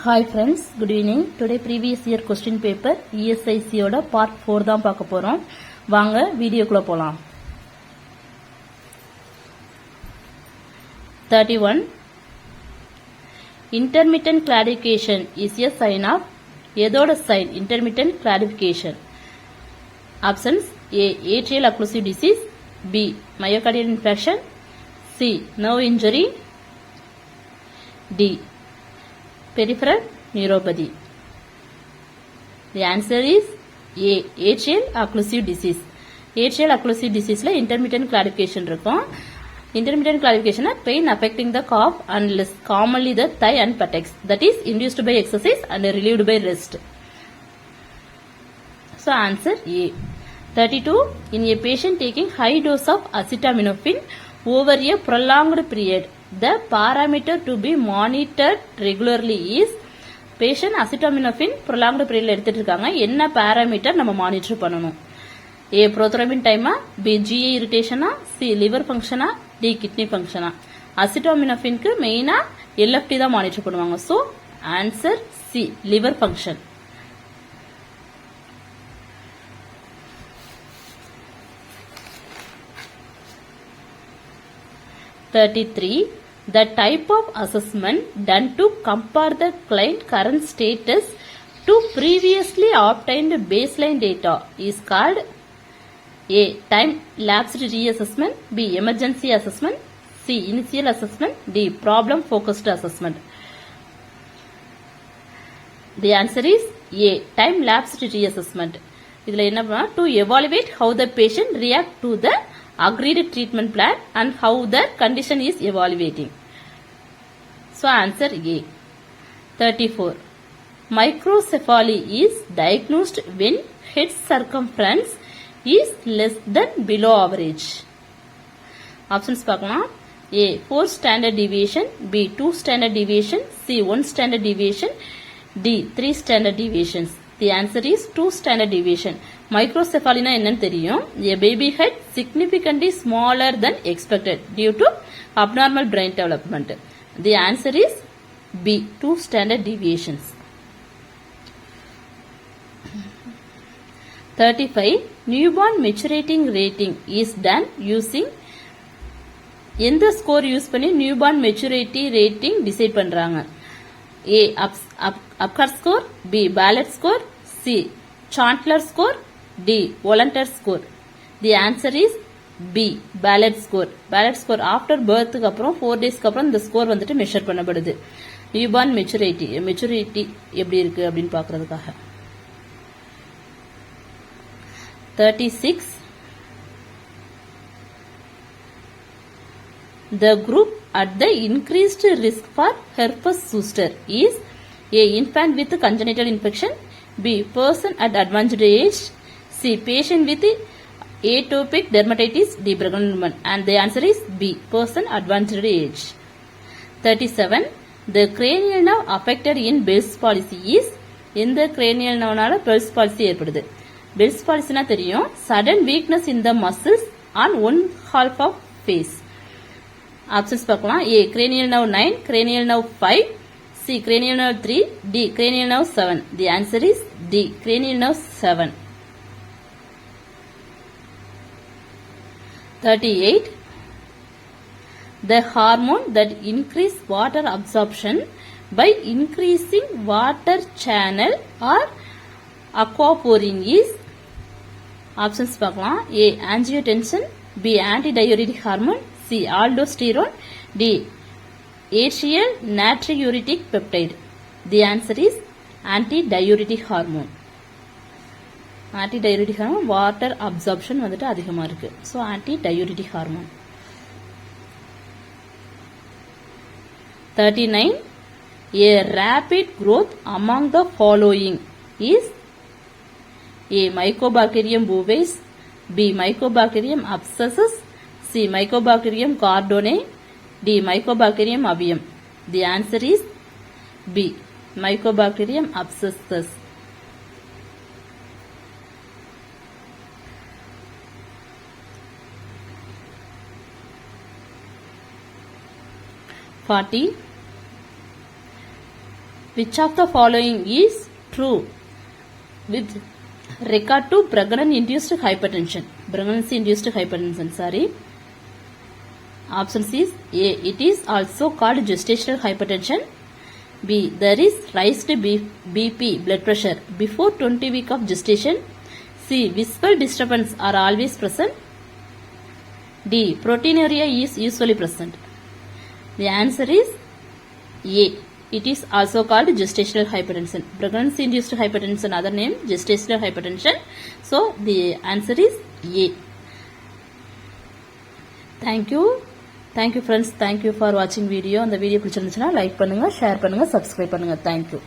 Hi friends, good evening. Today previous year question paper ESIC ஓட part 4 தான் பார்க்க போறோம். வாங்க வீடியோக்குள்ள போலாம். 31 Intermittent clarification is a sign of எதோட sign intermittent clarification. Options A. Atrial occlusive disease, B. Myocardial infarction, C. Nerve injury, D. Peripheral neuropathy. The answer is A. Atrial occlusive disease. Atrial occlusive disease la intermittent clarification இருக்கும். Intermittent clarification pain affecting the calf and less commonly the thigh and buttocks, that is induced by exercise and relieved by rest. So answer A. 32 In a patient taking high dose of acetaminophen over a prolonged period, the parameter to be monitored regularly is patient acetaminophen prolonged period எடுத்துட்டு இருக்காங்க. என்ன parameter நம்ம monitor பண்ணணும்? A. prothrombin time, B. GA irritation, C. liver function, D. kidney function. acetaminophen க்கு மெயினா LFT தான் monitor பண்ணுவாங்க. So answer C. liver function. The type of assessment done to compare the client current status to previously obtained baseline data is called A. Time lapsed reassessment, B. Emergency assessment, C. Initial assessment, D. Problem focused assessment. The answer is A. Time lapsed reassessment. இதுல என்ன பண்ணா to evaluate how the patient react to the agreed treatment plan and how the condition is evaluating. So answer A. 34. Microcephaly is diagnosed when head circumference is less than below average. Options பார்க்கலாம். A. 4 standard deviation, B. 2 standard deviation, C. 1 standard deviation, D. 3 standard deviations. The answer is 2 standard deviation. Microcephaly na என்னன்னு தெரியும். A baby head significantly smaller than expected due to abnormal brain development. The answer is B. 2 standard deviations. 35. Newborn maturating rating is done using எந்த score use பண்ணி newborn maturity rating decide பண்றாங்க? A. Apgar score, B. Ballet score, C. Chandler score, D. Volunteer score. The answer is B. Ballet score. Ballet score after birth க்கு அப்புறம் 4 days க்கு அப்புறம் இந்த score வந்துட்டு measure பண்ணப்படுது. Newborn maturity எப்படி இருக்கு அப்படின்னு பார்க்கிறதுக்காக. 36 The group at the increased risk for herpes zoster is A. Infant with congenital infection, B. Person at advanced age, C. Patient with atopic dermatitis, D. Pregnant woman. And the answer is B. Person advanced age. 37. The cranial nerve affected in Bell's palsy is in the cranial nerve Bell's palsy ஏற்படுது. Bell's palsy na தெரியும். Sudden weakness in the muscles on one half of face. Options பார்க்கலாம். A. Cranial nerve 9, cranial nerve 5, C. Cranial nerve 3, D. Cranial nerve 7. The answer is D. Cranial nerve 7. 38. The hormone that increase water absorption by increasing water channel or aquaporin is Options பார்க்கலாம். A. Angiotensin, B. Antidiuretic hormone, C. Aldosterone, D. Atrial natriuretic peptide. The answer is antidiuretic hormone. Antidiuretic hormone water absorption வந்துட்டு அதிகமா இருக்கு. So antidiuretic hormone. 39. A rapid growth among the following is A. Mycobacterium bovis, B. Mycobacterium abscessus, C. Mycobacterium cardonae, D. Mycobacterium avium. The answer is B. Mycobacterium abscessus. 40. Which of the following is true with regard to pregnancy-induced hypertension? Pregnancy-induced hypertension, sorry. Options is A. It is also called gestational hypertension. B. There is raised BP blood pressure before 20 weeks of gestation. C. Visual disturbance are always present. D. Proteinuria is usually present. The answer is A. It is also called gestational hypertension. Pregnancy-induced hypertension, other name gestational hypertension. So the answer is A. Thank you. Thank you friends. Thank you for watching video. அந்த video பிடிச்சிருந்துச்சுன்னா like பண்ணுங்க, share பண்ணுங்க, subscribe பண்ணுங்க. Thank you.